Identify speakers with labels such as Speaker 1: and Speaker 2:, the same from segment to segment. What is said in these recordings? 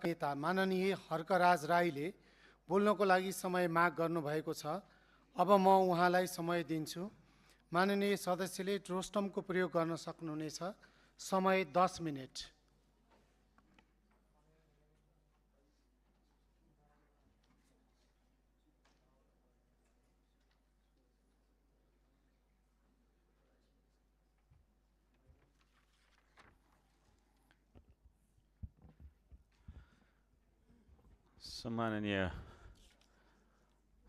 Speaker 1: नेता माननीय हर्कराज राईले बोल्नको लागि समय माग गर्नुभएको छ। अब म उहाँलाई समय दिन्छु। माननीय सदस्यले रोस्टमको प्रयोग गर्न सक्नुहुनेछ। समय 10 मिनेट।
Speaker 2: सम्माननीय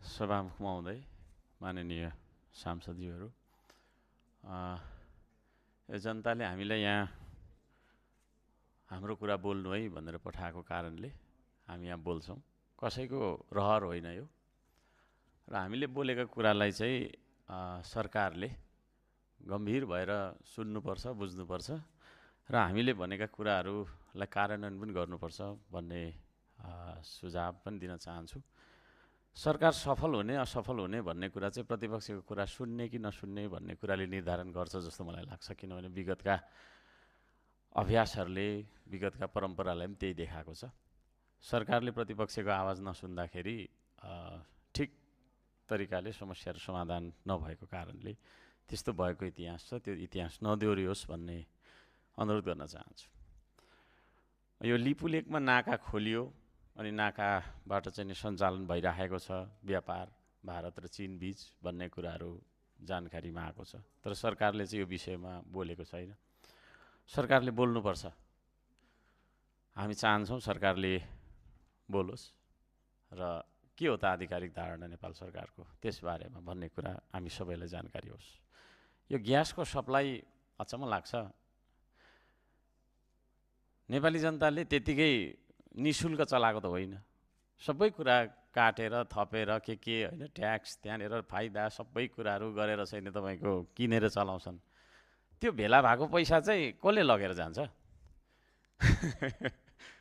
Speaker 2: सभामुख महोदय, माननीय सांसदज्यूहरू, जनताले हामीलाई यहाँ हाम्रो कुरा बोल्नु है भनेर पठाएको कारणले हामी यहाँ बोल्छौँ। कसैको रहर होइन यो, र हामीले बोलेका कुरालाई चाहिँ सरकारले गम्भीर भएर सुन्नुपर्छ, बुझ्नुपर्छ र हामीले भनेका कुराहरूलाई कार्यान्वयन पनि गर्नुपर्छ भन्ने सुझाव पनि दिन चाहन्छु। सरकार सफल हुने असफल हुने भन्ने कुरा चाहिँ प्रतिपक्षको कुरा सुन्ने कि नसुन्ने भन्ने कुराले निर्धारण गर्छ जस्तो मलाई लाग्छ। किनभने विगतका अभ्यासहरूले, विगतका परम्परालाई पनि त्यही देखाएको छ। सरकारले प्रतिपक्षको आवाज नसुन्दाखेरि ठिक तरिकाले समस्याहरू समाधान नभएको कारणले त्यस्तो भएको इतिहास छ। त्यो इतिहास नदोहोरियोस् भन्ने अनुरोध गर्न चाहन्छु। यो लिपुलेकमा नाका खोलियो अनि नाकाबाट चाहिँ सञ्चालन भइरहेको छ व्यापार भारत र चीन बीच भन्ने कुराहरू जानकारीमा आएको छ। तर सरकारले चाहिँ यो विषयमा बोलेको छैन। सरकारले बोल्नुपर्छ। हामी चाहन्छौँ सरकारले बोलोस् र के हो त आधिकारिक धारणा नेपाल सरकारको त्यसबारेमा भन्ने कुरा हामी सबैलाई जानकारी होस्। यो ग्यासको सप्लाई अचम्म लाग्छ। नेपाली जनताले त्यतिकै निशुल्क चलाएको त होइन। सबै कुरा काटेर थपेर के होइन, ट्याक्स त्यहाँनिर फाइदा सबै कुराहरू गरेर चाहिँ तपाईँको किनेर चलाउँछन्। त्यो भेला भएको पैसा चाहिँ कसले लगेर जान्छ?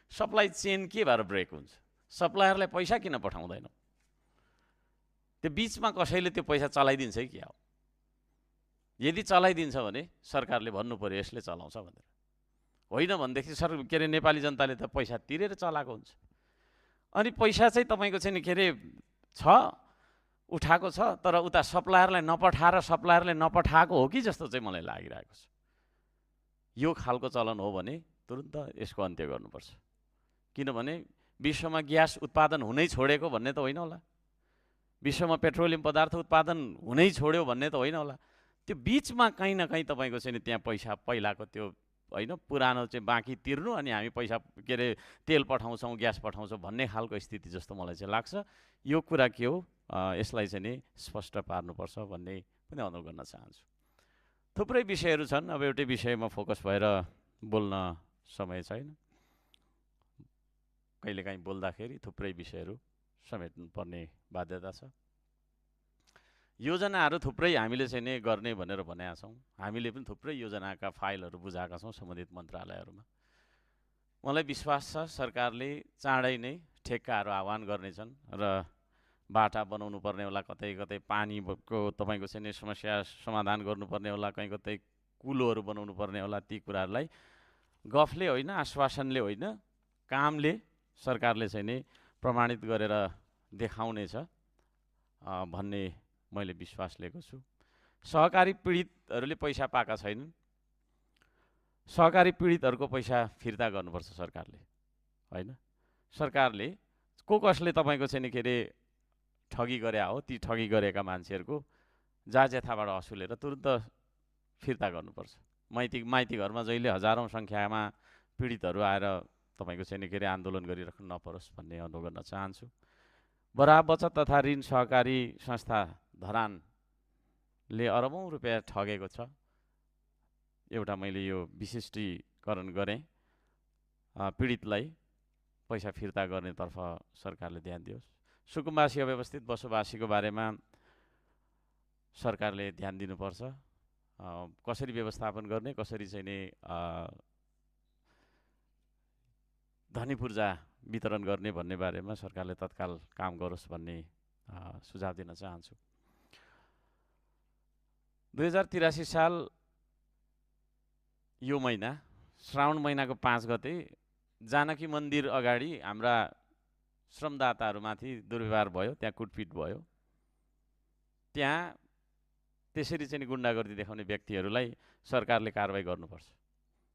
Speaker 2: सप्लाई चेन के भएर ब्रेक हुन्छ? सप्लायरलाई पैसा किन पठाउँदैनौँ? त्यो बिचमा कसैले त्यो पैसा चलाइदिन्छ कि क्या हो? यदि चलाइदिन्छ भने सरकारले भन्नु पर्यो यसले चलाउँछ भनेर। होइन भनेदेखि के अरे नेपाली जनताले त पैसा तिरेर चलाएको हुन्छ। अनि पैसा चाहिँ तपाईँको चाहिँ के अरे छ, उठाएको छ, तर उता सप्लायरलाई नपठाएर सप्लायरले नपठाएको हो कि जस्तो चाहिँ मलाई लागिरहेको छ। यो खालको चलन हो भने तुरुन्त यसको अन्त्य गर्नुपर्छ। किनभने विश्वमा ग्यास उत्पादन हुनै छोडेको भन्ने त होइन होला, विश्वमा पेट्रोलियम पदार्थ उत्पादन हुनै छोड्यो भन्ने त होइन होला। त्यो बिचमा कहीँ न कहीँ तपाईँको चाहिँ त्यहाँ पैसा पहिलाको त्यो होइन पुरानो चाहिँ बाँकी तिर्नु अनि हामी पैसा के अरे तेल पठाउँछौँ, ग्यास पठाउँछौँ भन्ने खालको स्थिति जस्तो मलाई चाहिँ लाग्छ। यो कुरा के हो यसलाई चाहिँ नि स्पष्ट पार्नुपर्छ भन्ने पनि अनुरोध गर्न चाहन्छु। थुप्रै विषयहरू छन्। अब एउटै विषयमा फोकस भएर बोल्न समय छैन। कहिलेकाहीँ बोल्दाखेरि थुप्रै विषयहरू समेट्नुपर्ने बाध्यता छ। योजनाहरू थुप्रै हामीले चाहिँ नि गर्ने भनेर भनेका छौँ। हामीले पनि थुप्रै योजनाका फाइलहरू बुझाएका छौँ सम्बन्धित मन्त्रालयहरूमा। मलाई विश्वास छ सरकारले चाँडै नै ठेक्काहरू आह्वान गर्नेछन् र बाटा बनाउनु पर्ने होला, कतै कतै पानीको तपाईँको चाहिँ नि समस्या समाधान गर्नुपर्ने होला, कहीँ कतै कुलोहरू बनाउनु पर्ने होला। ती कुराहरूलाई गफले होइन, आश्वासनले होइन, कामले सरकारले चाहिँ नि प्रमाणित गरेर देखाउनेछ भन्ने मैले विश्वास लिएको छु। सहकारी पीडितहरूले पैसा पाएका छैनन्। सहकारी पीडितहरूको पैसा फिर्ता गर्नुपर्छ सरकारले, होइन? सरकारले कसले तपाईँको चाहिँ नि के अरे ठगी गरे हो, ती ठगी गरेका मान्छेहरूको जाजेथाबाट असुलेर तुरुन्त फिर्ता गर्नुपर्छ। माइती घरमा जहिले हजारौँ सङ्ख्यामा पीडितहरू आएर तपाईँको चाहिँ नि के अरे आन्दोलन गरिराख्नु नपरोस् भन्ने अनुरोध गर्न चाहन्छु। बराब बचत तथा ऋण सहकारी संस्था धरानले अरबौँ रुपियाँ ठगेको छ। एउटा मैले यो विशिष्टीकरण गरेँ। पीडितलाई पैसा फिर्ता गर्नेतर्फ सरकारले ध्यान दियोस्। सुकुम्बासी अव्यवस्थित बसोबासीको बारेमा सरकारले ध्यान दिनुपर्छ। कसरी व्यवस्थापन गर्ने, कसरी चाहिँ नि धनी पूर्जा वितरण गर्ने भन्ने बारेमा सरकारले तत्काल काम गरोस् भन्ने सुझाव दिन चाहन्छु। 2083 साल यो महिना श्रावण महिनाको 5 गते जानकी मन्दिर अगाडि हाम्रा श्रमदाताहरूमाथि दुर्व्यवहार भयो, त्यहाँ कुटपिट भयो। त्यहाँ त्यसरी चाहिँ गुन्डागर्दी देखाउने व्यक्तिहरूलाई सरकारले कारबाही गर्नुपर्छ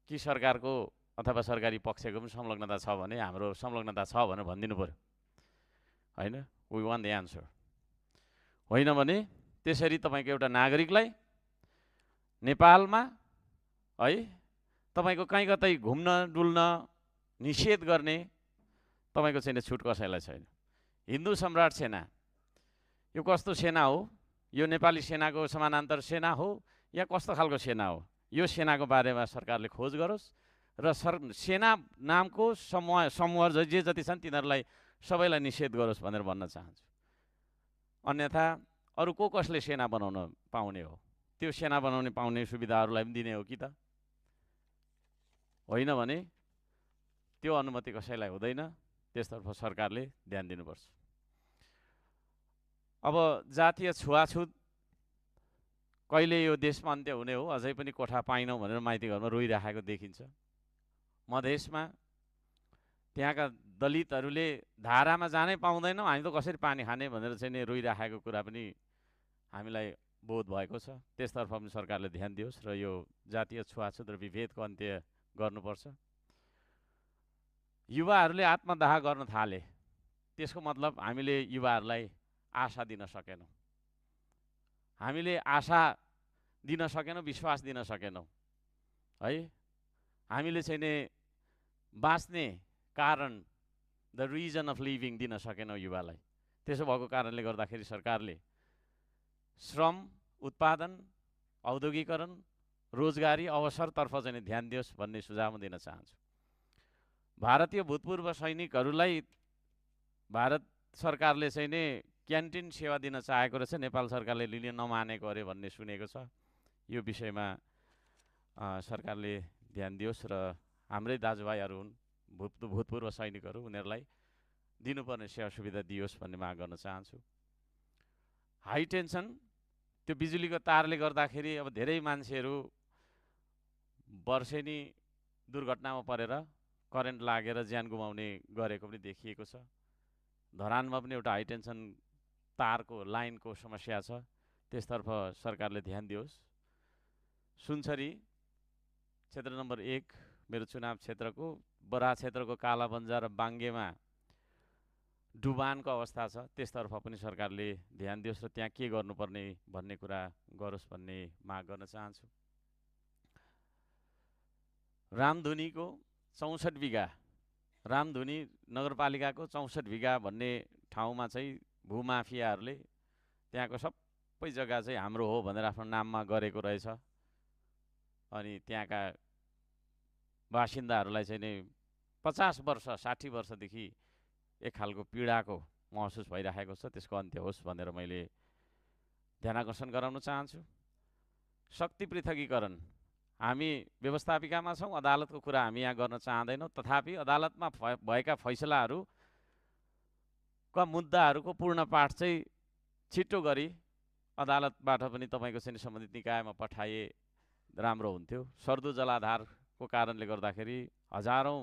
Speaker 2: कि सरकारको अथवा सरकारी पक्षको पनि संलग्नता छ भने हाम्रो संलग्नता छ भनेर भनिदिनु पर्यो, होइन? We want the answer. होइन भने त्यसरी तपाईँको एउटा नागरिकलाई नेपालमा है तपाईँको कहीँ कतै घुम्न डुल्न निषेध गर्ने तपाईँको चाहिँ छुट कसैलाई छैन। हिन्दू सम्राट सेना यो कस्तो सेना हो? यो नेपाली सेनाको समानान्तर सेना हो या कस्तो खालको सेना हो? यो सेनाको बारेमा सरकारले खोज गरोस् र सेना नामको समूह जे जति छन् तिनीहरूलाई सबैलाई निषेध गरोस् भनेर भन्न चाहन्छु। अन्यथा अरू कसले सेना बनाउन पाउने हो? त्यो सेना बनाउने पाउने सुविधाहरूलाई पनि दिने हो कि त? होइन भने त्यो अनुमति कसैलाई हुँदैन। त्यसतर्फ सरकारले ध्यान दिनुपर्छ। अब जातीय छुवाछुत कहिले यो देशमा अन्त्य हुने हो? अझै पनि कोठा पाइनौँ भनेर माइती घरमा रोइराखेको देखिन्छ। मधेसमा त्यहाँका दलितहरूले धारामा जानै पाउँदैनौँ, हामी त कसरी पानी खाने भनेर चाहिँ रोइराखेको कुरा पनि हामीलाई बोध भएको छ। त्यसतर्फ पनि सरकारले ध्यान दियोस् र यो जातीय छुवाछुत र विभेदको अन्त्य गर्नुपर्छ। युवाहरूले आत्मदाह गर्न थाले, त्यसको मतलब हामीले युवाहरूलाई आशा दिन सकेनौँ। हामीले आशा दिन सकेनौँ, विश्वास दिन सकेनौँ है। हामीले चाहिँ नि बाँच्ने कारण, द रिजन अफ लिभिङ दिन सकेनौँ युवालाई। त्यसो भएको कारणले गर्दाखेरि सरकारले श्रम, उत्पादन, औद्योगिकरण, रोजगारी अवसरतर्फ चाहिँ ध्यान दियोस् भन्ने सुझाव म दिन चाहन्छु। भारतीय भूतपूर्व सैनिकहरूलाई भारत सरकारले चाहिँ नि क्यान्टिन सेवा दिन चाहेको रहेछ, नेपाल सरकारले लिन नमानेको अरे भन्ने सुनेको छ। यो विषयमा सरकारले ध्यान दियोस् र हाम्रै दाजुभाइहरू हुन् भूतपूर्व सैनिकहरू, उनीहरूलाई दिनुपर्ने सेवा सुविधा दियोस् भन्ने माग गर्न चाहन्छु। हाई टेन्सन त्यो बिजुलीको तारले गर्दाखेरि अब धेरै मान्छेहरू वर्षेनी दुर्घटनामा परेर करेन्ट लागेर ज्यान गुमाउने गरेको पनि देखिएको छ। धरानमा पनि एउटा हाई टेन्सन तारको लाइनको समस्या छ, त्यसतर्फ सरकारले ध्यान दियोस्। सुनसरी क्षेत्र नम्बर 1 मेरो चुनाव क्षेत्रको बरा क्षेत्रको कालाबन्जा र बाङ्गेमा डुबानको अवस्था छ, त्यसतर्फ पनि सरकारले ध्यान दियोस् र त्यहाँ के गर्नुपर्ने भन्ने कुरा गरोस् भन्ने माग गर्न चाहन्छु। रामधुनीको 64 बिघा, रामधुनी नगरपालिकाको 64 बिघा भन्ने ठाउँमा चाहिँ भूमाफियाहरूले त्यहाँको सबै जग्गा चाहिँ हाम्रो हो भनेर आफ्नो नाममा गरेको रहेछ। अनि त्यहाँका बासिन्दाहरूलाई चाहिँ नि 50 वर्ष 60 वर्षदेखि एक खालको पीडाको महसुस भइरहेको छ। त्यसको अन्त्य होस् भनेर मैले ध्यानाकर्षण गराउन चाहन्छु। शक्ति पृथकीकरण, हामी व्यवस्थापिकामा छौँ, अदालतको कुरा हामी यहाँ गर्न चाहँदैनौँ। तथापि अदालतमा भएका फैसलाहरूका मुद्दाहरूको पूर्ण पाठ चाहिँ छिटो गरी अदालतबाट पनि तपाईँको चाहिँ सम्बन्धित निकायमा पठाए राम्रो हुन्थ्यो। सर्दो जलाधारको कारणले गर्दाखेरि हजारौँ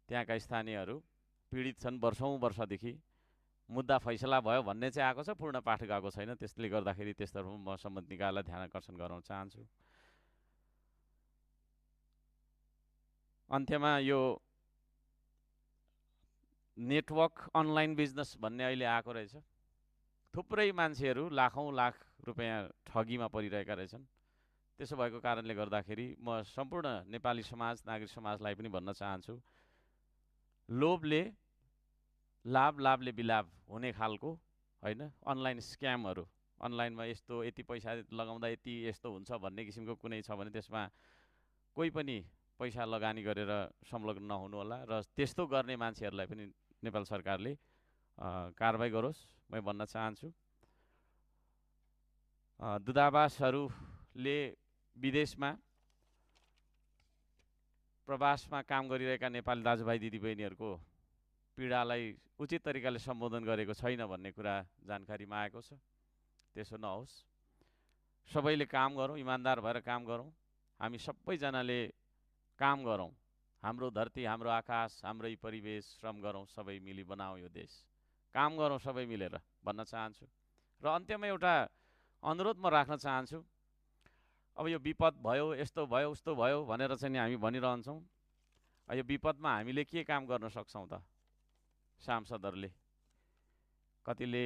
Speaker 2: त्यहाँका स्थानीयहरू पीडित छन्। वर्षौँदेखि मुद्दा फैसला भयो भन्ने चाहिँ आएको छ, पूर्ण पाठ गएको छैन। त्यसले गर्दाखेरि त्यसतर्फ म सम्बन्धित निकायलाई ध्यान आकर्षण गराउन चाहन्छु। अन्त्यमा यो नेटवर्क अनलाइन बिजनेस भन्ने अहिले आएको रहेछ। थुप्रै मान्छेहरू लाखौँ लाख रुपियाँ ठगीमा परिरहेका रहेछन्। त्यसो भएको कारणले गर्दाखेरि म सम्पूर्ण नेपाली समाज, नागरिक समाजलाई पनि भन्न चाहन्छु, लोभले लाभ, लाभले विलाभ हुने खालको होइन अनलाइन स्क्यामहरू, अनलाइनमा यति पैसा लगाउँदा यस्तो हुन्छ भन्ने किसिमको कुनै छ भने त्यसमा कोही पनि पैसा लगानी गरेर संलग्न नहुनु होला र त्यस्तो गर्ने मान्छेहरूलाई पनि नेपाल सरकारले कारबाही गरोस् म भन्न चाहन्छु। दूतावासहरूले विदेशमा प्रवासमा काम गरिरहेका नेपाली दाजुभाइ दिदीबहिनीहरूको पीडालाई उचित तरिकाले सम्बोधन गरेको छैन भन्ने कुरा जानकारीमा आएको छ। त्यसो नहोस्, सबैले काम गरौँ, इमान्दार भएर काम गरौँ। हामी सबैजनाले काम गरौँ, हाम्रो धरती, हाम्रो आकाश, हाम्रै परिवेश, श्रम गरौँ सबै मिली बनाऊ यो देश, काम गरौँ सबै मिलेर भन्न चाहन्छु। र अन्त्यमा एउटा अनुरोध म राख्न चाहन्छु। अब यो विपद भयो, यस्तो भयो, उस्तो भयो भनेर चाहिँ नि हामी भनिरहन्छौँ। यो विपदमा हामीले के काम गर्न सक्छौँ त? सांसदहरूले कतिले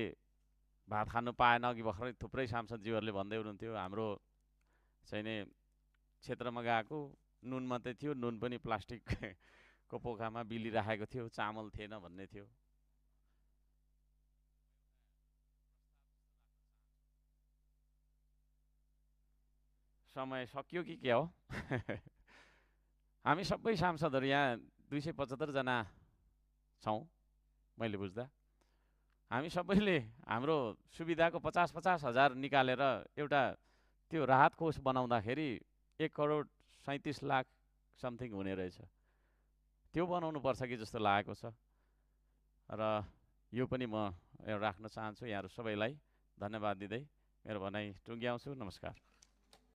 Speaker 2: भात खानु पाएन, अघि भर्खरै थुप्रै सांसदज्यूहरूले भन्दै हुनुहुन्थ्यो हाम्रो चाहिँ नि क्षेत्रमा गएको नुन मात्रै थियो, नुन पनि प्लास्टिकको पोखामा बिलिराखेको थियो, चामल थिएन भन्ने थियो। समय सकियो कि के हो? हामी सबै सांसदहरू यहाँ 275 जना छौँ मैले बुझ्दा। हामी सबैले हाम्रो सुविधाको 50-50 हजार निकालेर एउटा त्यो राहत कोष बनाउँदाखेरि 1,37,00,000 समथिङ हुने रहेछ। त्यो बनाउनु पर्छ कि जस्तो लागेको छ। र यो पनि म राख्न चाहन्छु। यहाँहरू सबैलाई धन्यवाद दिँदै मेरो भनाइ टुङ्ग्याउँछु। नमस्कार।